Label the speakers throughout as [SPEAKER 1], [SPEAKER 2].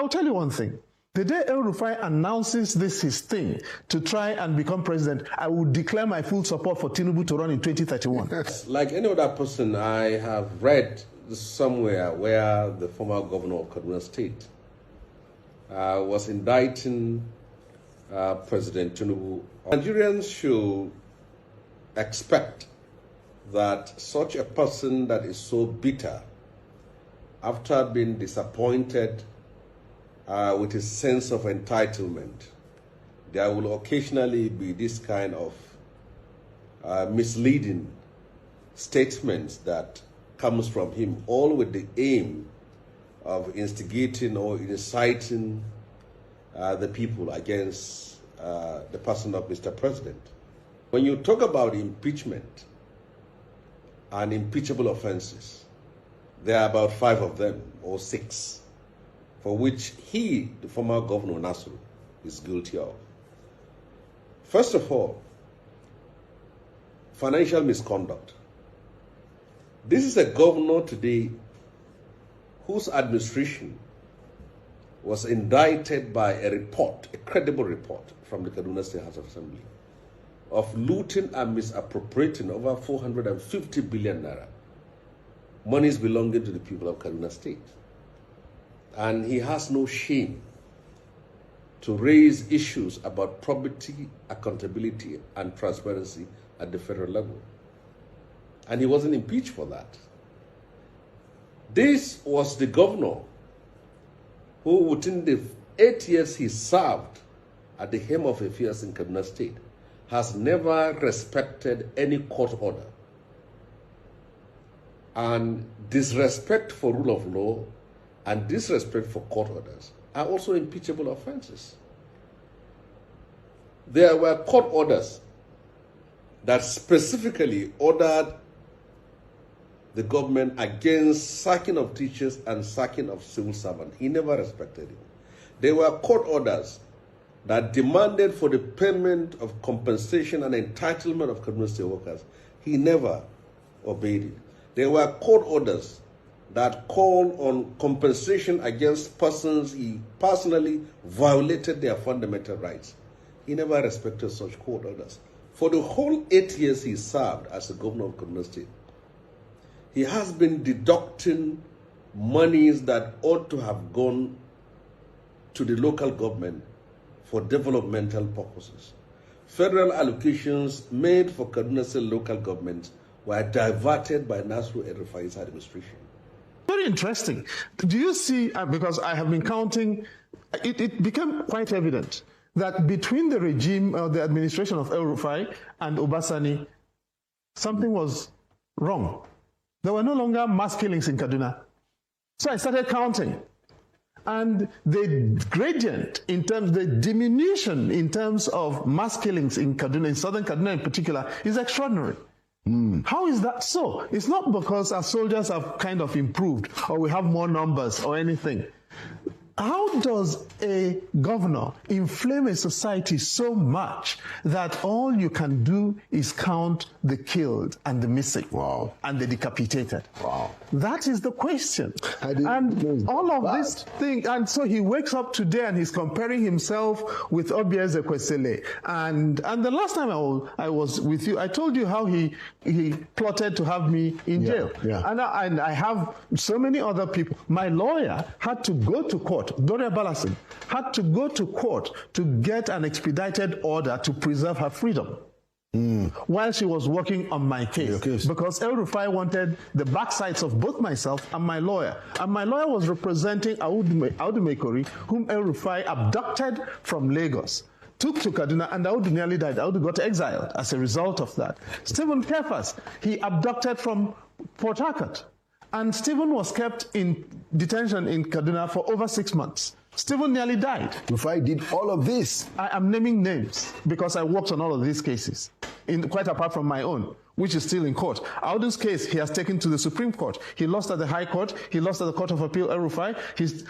[SPEAKER 1] I'll tell you one thing. The day El-Rufai announces this his thing to try and become president, I will declare my full support for Tinubu to run in 2031.
[SPEAKER 2] Like any other person, I have read somewhere where the former governor of Kaduna State was indicting President Tinubu. Nigerians should expect that such a person that is so bitter after being disappointed with his sense of entitlement, there will occasionally be this kind of misleading statements that comes from him, all with the aim of instigating or inciting the people against the person of Mr. President. When you talk about impeachment and impeachable offenses, there are about 5 of them, or 6, for which he, the former governor Nasru, is guilty of. First of all, financial misconduct. This is a governor today whose administration was indicted by a report, a credible report from the Kaduna State House of Assembly, of looting and misappropriating over 450 billion naira, monies belonging to the people of Kaduna State. And he has no shame to raise issues about probity, accountability, and transparency at the federal level. And he wasn't impeached for that. This was the governor who, within the 8 years he served at the helm of affairs in Kaduna State, has never respected any court order. And disrespect for rule of law and disrespect for court orders are also impeachable offenses. There were court orders that specifically ordered the government against sacking of teachers and sacking of civil servants. He never respected it. There were court orders that demanded for the payment of compensation and entitlement of Kaduna State workers. He never obeyed it. There were court orders that called on compensation against persons he personally violated their fundamental rights. He never respected such court orders. For the whole 8 years he served as the governor of Kaduna State, he has been deducting monies that ought to have gone to the local government for developmental purposes. Federal allocations made for Kaduna State local government were diverted by Nasru El-Rufai's administration.
[SPEAKER 1] Very interesting. Do you see, because I have been counting, it became quite evident that between the regime or the administration of El-Rufai and Obasani, something was wrong. There were no longer mass killings in Kaduna. So I started counting. And the gradient in terms, the diminution in terms of mass killings in Kaduna, in southern Kaduna in particular, is extraordinary. How is that so? It's not because our soldiers have kind of improved or we have more numbers or anything. How does a governor inflame a society so much that all you can do is count the killed and the missing and the decapitated? Wow. That is the question. And all of this thing, and so he wakes up today and he's comparing himself with Obieze Kwesele. And the last time I was with you, I told you how he plotted to have me in jail. And I have so many other people. My lawyer had to go to court. Doria Balasin had to go to court to get an expedited order to preserve her freedom while she was working on my case. Because El-Rufai wanted the backsides of both myself and my lawyer. And my lawyer was representing Audu Mekori, whom El-Rufai abducted from Lagos, took to Kaduna, and Audu nearly died. Audu got exiled as a result of that. Stephen Kefas, he abducted from Port Harcourt. And Stephen was kept in detention in Kaduna for over 6 months. Stephen nearly died.
[SPEAKER 3] Rufai did all of this.
[SPEAKER 1] I am naming names because I worked on all of these cases, quite apart from my own, which is still in court. Audu's case, he has taken to the Supreme Court. He lost at the High Court. He lost at the Court of Appeal, El-Rufai,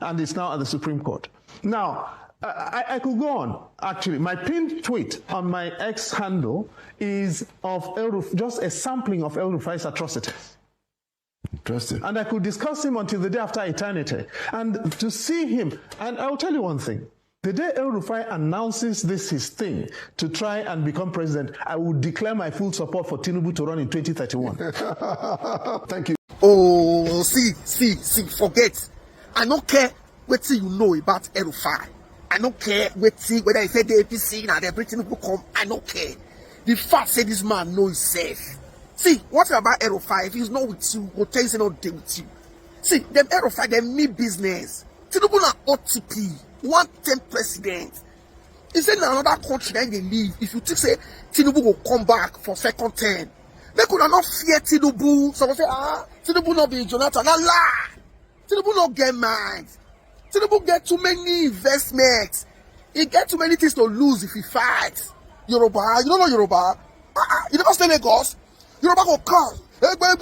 [SPEAKER 1] and is now at the Supreme Court. Now, I could go on, actually. My pinned tweet on my X handle is of just a sampling of El-Rufai's atrocities.
[SPEAKER 3] Interesting.
[SPEAKER 1] And I could discuss him until the day after eternity. And to see him, and I'll tell you one thing. The day El-Rufai announces this his thing to try and become president, I will declare my full support for Tinubu to run in 2031.
[SPEAKER 3] Thank you.
[SPEAKER 4] Oh, see, forget. I don't care what you know about El-Rufai. I don't care whether he said the APC and everything will come. I don't care. The fact say this man knows he's safe. See, what about El-Rufai? If he's not with you, we'll tell you not deal with you. See, them El-Rufai, they mean business. Tinubu na OTP. 110 president. He said in another country that they live. If you think say Tinubu will come back for second term, they could not fear Tinubu. So they say, Tinubu not be Jonathan. Nah, lie. Tinubu not get mad. Tinubu get too many investments. He get too many things to lose if he fights. Yoruba, you don't know Yoruba. You never stay Lagos. Yoruba go come. They go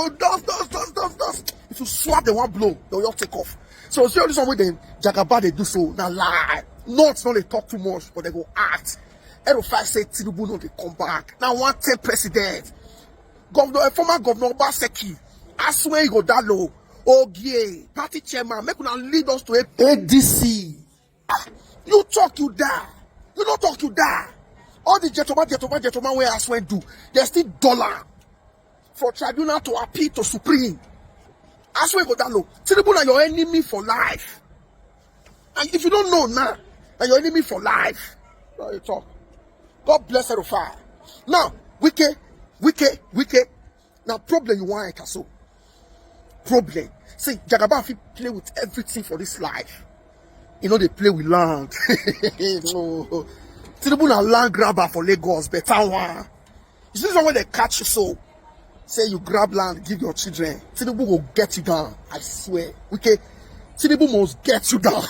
[SPEAKER 4] dust. If you swap the one blow, they'll all take off. So see all this one with them, Jagaba they do so. Now lie. Not they talk too much, but they go act. El-Rufai say Tinubu no they come back. Now 110 president. Former governor Obaseki. I swear you go that low. Ogie, party chairman, make una lead us to a ADC. You talk, you die. You don't talk, you die. All the gentlemen where I swear do. There's still dollar for tribunal to appeal to Supreme. I swear go that low. Tinubu are your enemy for life. And if you don't know now, you're your enemy for life. Now you talk. God bless El-Rufai. Now, wicked. Now problem you want it so. Problem. See, Jagaba fit play with everything for this life. You know they play with land. No. Tinubu na land grabber for Lagos, better one. You see someone they catch you so. Say you grab land, give your children. Tinubu will get you down. I swear. Okay. Tinubu must get you down.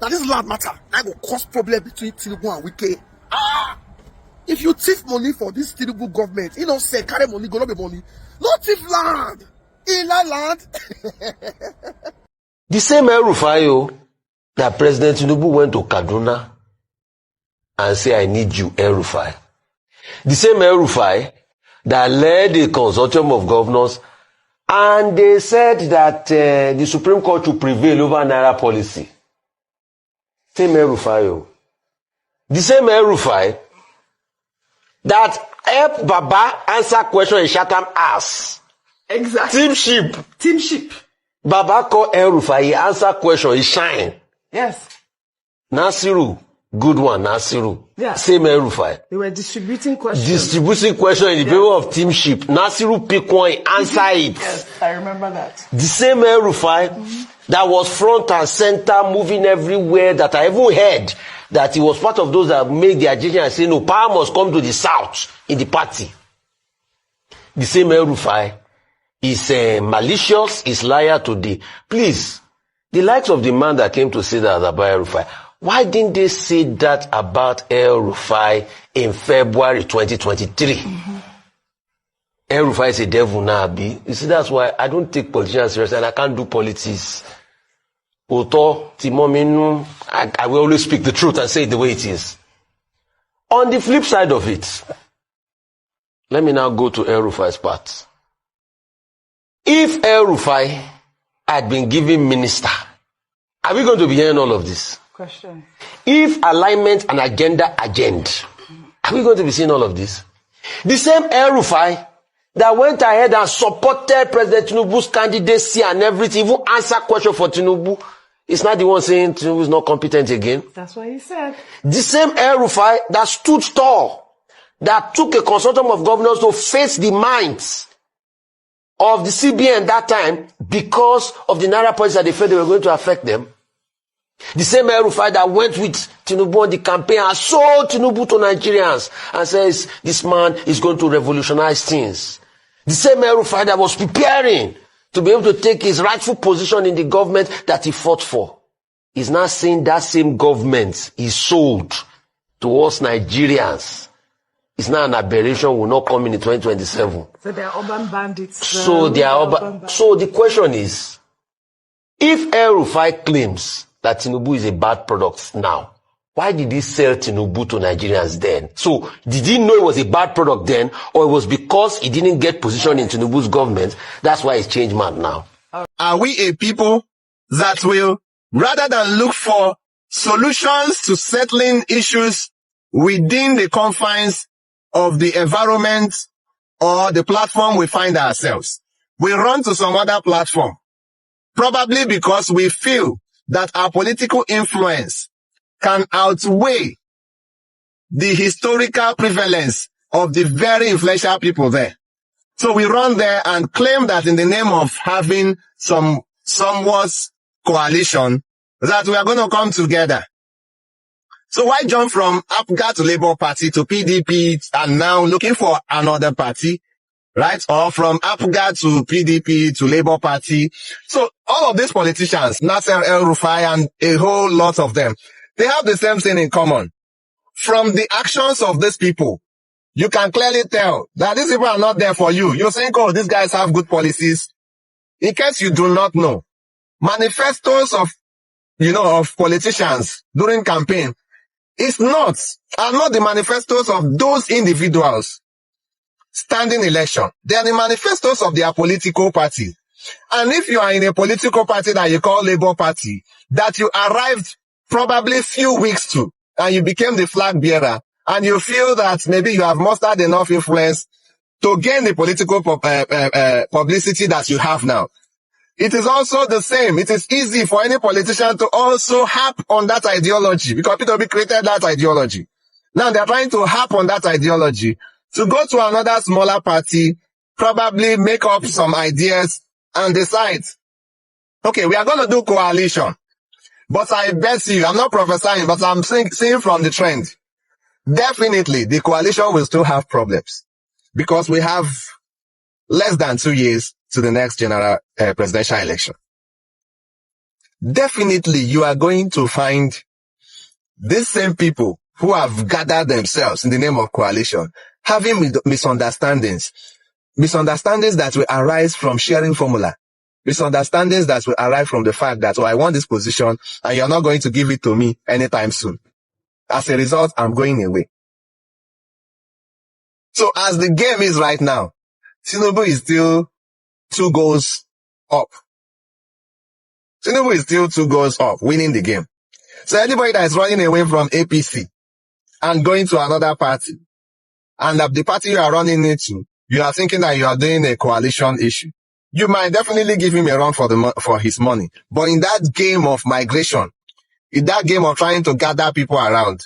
[SPEAKER 4] Now this land matter. That will cause problem between Tinubu and Wike. If you thief money for this Tinubu government, you know say carry money, go not be money. No thief land. Inland land.
[SPEAKER 5] The same El-Rufai that President Tinubu went to Kaduna and say, I need you, El-Rufai. The same El-Rufai that led a consortium of governors and they said that the Supreme Court should prevail over Naira policy. Same El-Rufai. The same El-Rufai that help Baba answer question in Chatham ass.
[SPEAKER 6] Exactly. Team ship.
[SPEAKER 5] Baba call El-Rufai, he answer question, he shine.
[SPEAKER 6] Yes.
[SPEAKER 5] Nasiru, good one, Nasiru.
[SPEAKER 6] Yeah.
[SPEAKER 5] Same El-Rufai.
[SPEAKER 6] They were distributing questions.
[SPEAKER 5] Distributing question in the favor of teamship. Nasiru pick one, answer it.
[SPEAKER 6] Yes, I remember that.
[SPEAKER 5] The same El-Rufai that was front and center, moving everywhere, that I even heard that he was part of those that made the agenda and say, no, power must come to the south in the party. The same El-Rufai is malicious, is liar today. Please, the likes of the man that came to say that about El-Rufai, why didn't they say that about El-Rufai in February 2023? El-Rufai is a devil now, Abi. You see, that's why I don't take politicians seriously and I can't do politics. Oto, Timominu, I will always speak the truth and say it the way it is. On the flip side of it, let me now go to El-Rufai's part. If El-Rufai had been given minister, are we going to be hearing all of this?
[SPEAKER 6] Question.
[SPEAKER 5] If alignment and agenda, are we going to be seeing all of this? The same El-Rufai that went ahead and supported President Tinubu's candidacy and everything, even answer question for Tinubu, is not the one saying Tinubu is not competent again.
[SPEAKER 6] That's what he said.
[SPEAKER 5] The same El-Rufai that stood tall, that took a consortium of governors to face the minds of the CBN that time because of the Naira policy that they felt they were going to affect them. The same El-Rufai that went with Tinubu on the campaign and sold Tinubu to Nigerians and says this man is going to revolutionize things. The same El-Rufai that was preparing to be able to take his rightful position in the government that he fought for is now saying that same government is sold to us Nigerians. It's now an aberration, will not come in 2027.
[SPEAKER 6] So they are urban bandits.
[SPEAKER 5] So they are urban. So the question is, if El-Rufai claims that Tinubu is a bad product now, Why did he sell Tinubu to Nigerians then? So, did he know it was a bad product then, or it was because he didn't get position in Tinubu's government? That's why he's changed man now.
[SPEAKER 7] Are we a people that will, rather than look for solutions to settling issues within the confines of the environment or the platform we find ourselves, we run to some other platform, probably because we feel that our political influence can outweigh the historical prevalence of the very influential people there. So we run there and claim that in the name of having some somewhat coalition, that we are going to come together. So why jump from APGA to Labour Party to PDP and now looking for another party, right? Or from APGA to PDP to Labour Party. So all of these politicians, Nasser El-Rufai and a whole lot of them, they have the same thing in common. From the actions of these people, you can clearly tell that these people are not there for you. You're saying, oh, these guys have good policies. In case you do not know, manifestos of politicians during campaign are not the manifestos of those individuals standing election. They are the manifestos of their political party. And if you are in a political party that you call Labour Party, that you arrived probably few weeks to, and you became the flag bearer, and you feel that maybe you have mustered enough influence to gain the political publicity that you have now. It is also the same. It is easy for any politician to also harp on that ideology because people created that ideology. Now they are trying to harp on that ideology to go to another smaller party, probably make up some ideas and decide, okay, we are going to do coalition. But I bet you, I'm not prophesying, but I'm seeing from the trend. Definitely, the coalition will still have problems because we have less than 2 years to the next general presidential election. Definitely, you are going to find these same people who have gathered themselves in the name of coalition having misunderstandings that will arise from sharing formula, misunderstandings that will arise from the fact that, oh, I want this position and you're not going to give it to me anytime soon. As a result, I'm going away. So as the game is right now, Tinubu is still 2 goals up. Tinubu is still 2 goals up, winning the game. So anybody that is running away from APC and going to another party, and the party you are running into, you are thinking that you are doing a coalition issue, you might definitely give him a run for his money. But in that game of migration, in that game of trying to gather people around,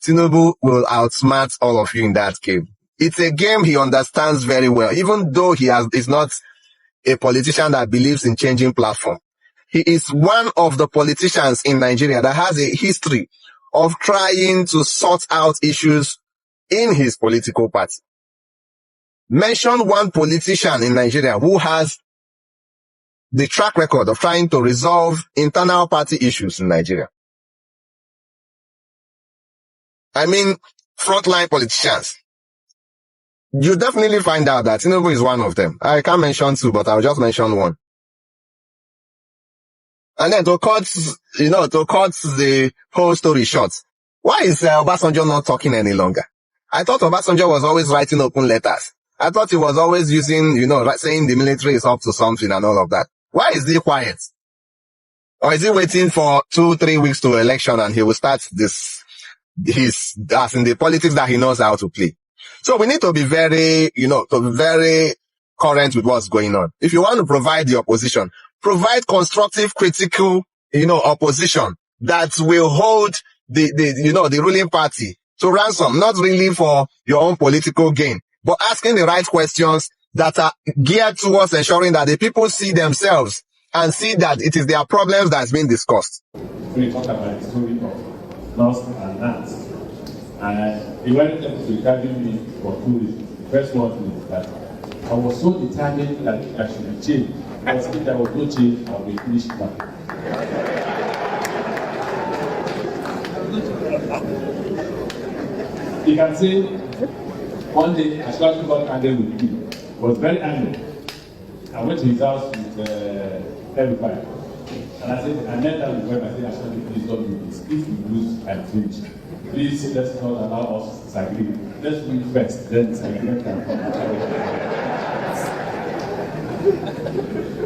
[SPEAKER 7] Tinubu will outsmart all of you in that game. It's a game he understands very well, even though is not a politician that believes in changing platform. He is one of the politicians in Nigeria that has a history of trying to sort out issues in his political party. Mention one politician in Nigeria who has the track record of trying to resolve internal party issues in Nigeria. I mean, frontline politicians. You definitely find out that Tinubu is one of them. I can't mention 2, but I'll just mention 1. And then to cut the whole story short, why is Obasanjo not talking any longer? I thought Obasanjo was always writing open letters. I thought he was always using, saying the military is up to something and all of that. Why is he quiet? Or is he waiting for 2-3 weeks to election and he will start as in the politics that he knows how to play? So we need to be very current with what's going on. If you want to provide the opposition, provide constructive, critical, opposition that will hold the ruling party to ransom, not really for your own political gain, but asking the right questions that are geared towards ensuring that the people see themselves and see that it is their problems that's being discussed.
[SPEAKER 8] We talk about the story of lost and lands. And he went to interview me for 2 reasons. The first one is that I was so determined that I should be changed. Because if there was no change, I would be finished now. You can say, one day, I started got angry with him. I was very angry. I went to his house with El-Rufai. And I said, I knelt down before him. I said, actually, please don't do this. If we lose, I'm finished. Please let's not allow us to disagree. Let's win first, then disagreement can come.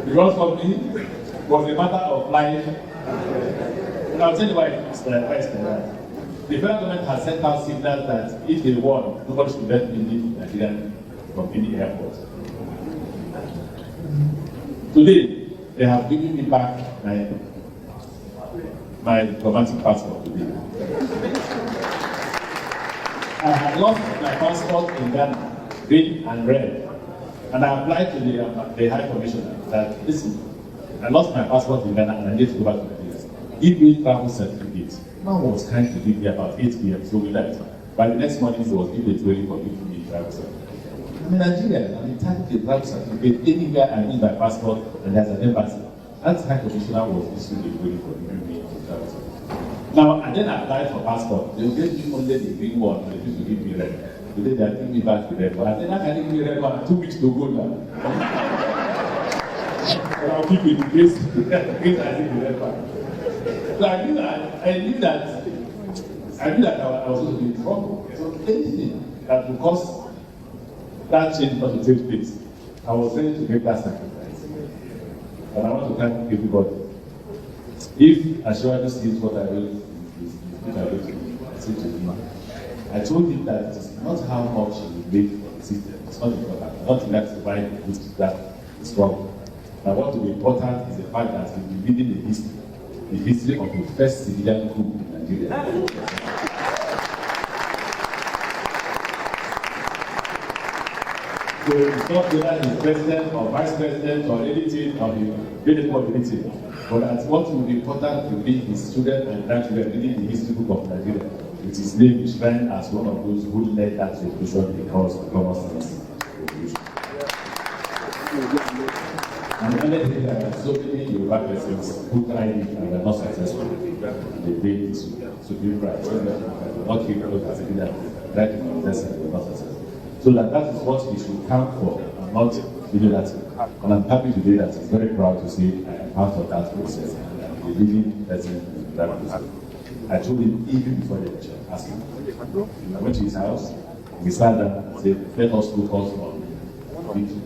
[SPEAKER 8] Because for me, it was a matter of life. And I'll tell you why it's like that. The federal government has sent out signals that if they won, nobody should let me leave Nigeria from any airport. Today, they have given me back my diplomatic passport today. I had lost my passport in Ghana, green and red. And I applied to the High Commissioner that, listen, I lost my passport in Ghana and I need to go back to Nigeria. Give me travel certificate. Man was kind to give me about 8 p.m. so we left. By the next morning, he was given a training for giving me travel certificate. I'm in Nigeria, and the time the travel certificate, anywhere I need my passport and there's an embassy. That High Commissioner was issuing a training for giving me the travel certificate. Now, I then applied for passport. They will give me only the green one, they used to give me red. Today they are giving me back to red one. And then I can give me red one, 2 weeks to go now. But I'll keep it in case I give the red one. So I knew that I was going to be in trouble. So anything that would cause that change not to take place, I was ready to make that sacrifice. And I want to thank everybody. If assurance is what I will, I said to him, I told him that it is not how much you make for the system. It's not important. Not that's why that is wrong. But what will be important is the fact that we'll be reading the history of the first civilian coup in Nigeria. So it's not whether he's president or vice president or anything or anything. But that's what will be important to be his children and grandchildren reading the history book of Nigeria, with his name enshrined as one of those who led that revolution because of common sense revolution. And another thing that there are so many Yoruba persons who tried it and were not successful. And they paid the supreme price. So that not keep those as a leader, tried to contest and were not successful. So that is what we should count for and not that. And I'm happy today that he's very proud to say I am part of that process and I'm a living person in that process. I told him even before the election, asked him. I went to his house, we sat down and said, let us focus on victory,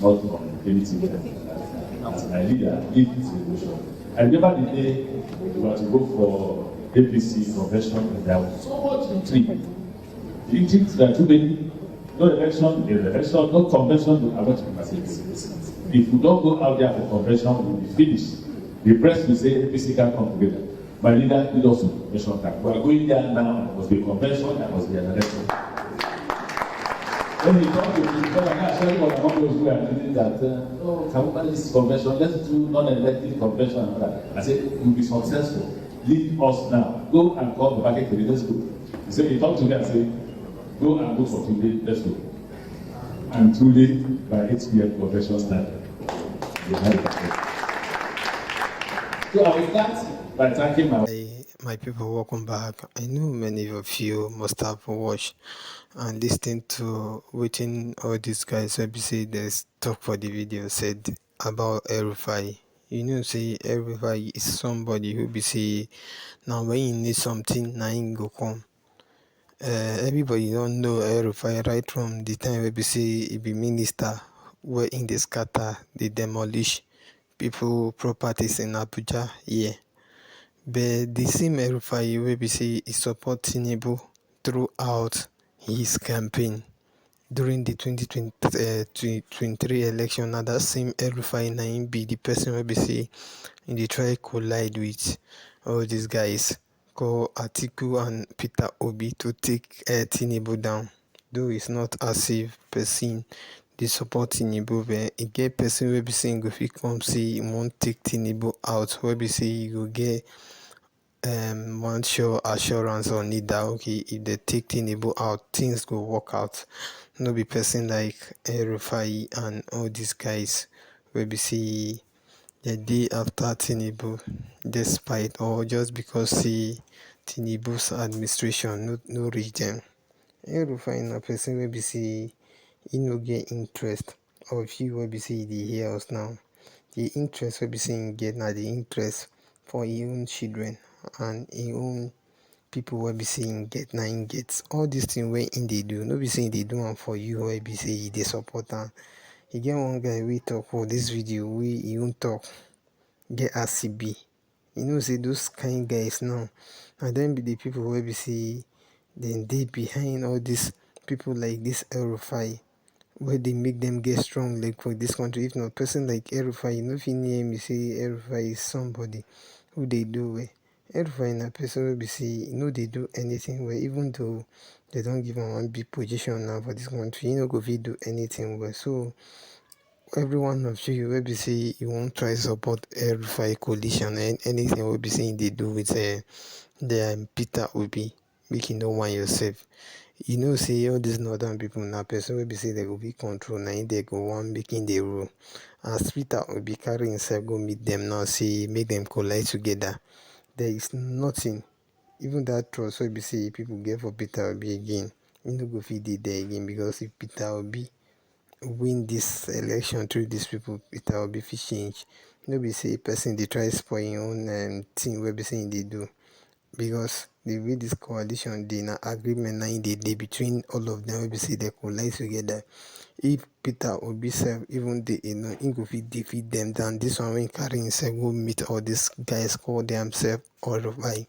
[SPEAKER 8] not on anything. As my leader, lead this revolution. I remember the day we were to go for APC convention and there was so much intrigue. The intrigue that too many. No election, no convention, I want to be Mercedes. If we don't go out there for convention, we'll be finished. The press will say APC can't come together. My leader did also convention time. We are going there now, there must be a convention, there must be an election. When he talked to me, I actually was among those who are thinking that, can we manage this convention? Let's do non-elective convention and all that. I said, you'll be successful. Lead us now. Go and call the market to the let's go. He said, he talked to me and said, go and go for today, let's go. And today, by 8 p.m. convention started. So I will start by thanking
[SPEAKER 9] my people, welcome back. I know many of you must have watched and listened to waiting all these guys will be say there's talk for the video said about El-Rufai. You know, say El-Rufai is somebody who be say now when you need something, now you go come. Everybody don't know El-Rufai right from the time we be say he be minister where in the scatter they demolish people properties in Abuja, yeah. But the same El-Rufai wey be say he support Tinubu throughout his campaign during the 2023 election. Now that same El-Rufai na him be the person wey be say he dey try collide with all these guys called Atiku and Peter Obi to take Tinubu down. Though it's not as if person dey support Tinubu, but e get person wey be say go fit come say he wan take Tinubu out, wey be say he go get one sure assurance on it that okay, if they take Tinubu out, things go work out. No be person like El-Rufai and all these guys wey be say the day after Tinubu, despite or just because say Tinubu's administration no reach them. El-Rufai na person wey be say he no get interest of you wey be say dey hear us now. The interest wey be say he get na the interest for him own children and him own people wey be say him get na him get. All dis thing wey him dey do no be say him dey do am for you wey be say you dey support am. E get one guy wey talk for dis video wey e own talk get as e be. You know say those kind guys now na dem be the people wey be say dem dey behind all dis people like dis El-Rufai wey dey make dem get strong leg for dis country. If not person like El-Rufai, you no fit near me say El-Rufai is somebody who dey do well. El-Rufai na person wey be say e no dey do anything well, even though dem don give am one big position now for dis country, e no go fit do anything well. So every one of you wey be say you wan try support El-Rufai coalition and anything wey be say him dey do with the Peter Obi, make you no whine yourself. You know say all dis northern people na person wey be say dem go fit control, na him dem go wan make him dey rule. As Peter Obi carry himself go meet dem now say make dem collide together, there is nothing, even that trust wey be say people get for Peter Obi again, e no go fit dey there again, because if Peter Obi win dis election through dis people, Peter Obi fit change. No be say person dey try spoil him own thing wey be say him dey do, because the way dis coalition dey na agreement na him dey between all of them wey be say dem collide together. If Peter Obi sef even dey alone, him go fit defeat them than dis one wey carry himself go meet all these guys call themselves El-Rufai.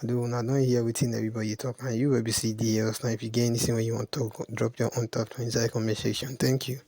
[SPEAKER 9] Although una don hear wetin everybody talk, and you wey be say dey here now, if you get anything wey you wan talk, drop your own thought for inside comment section. Thank you.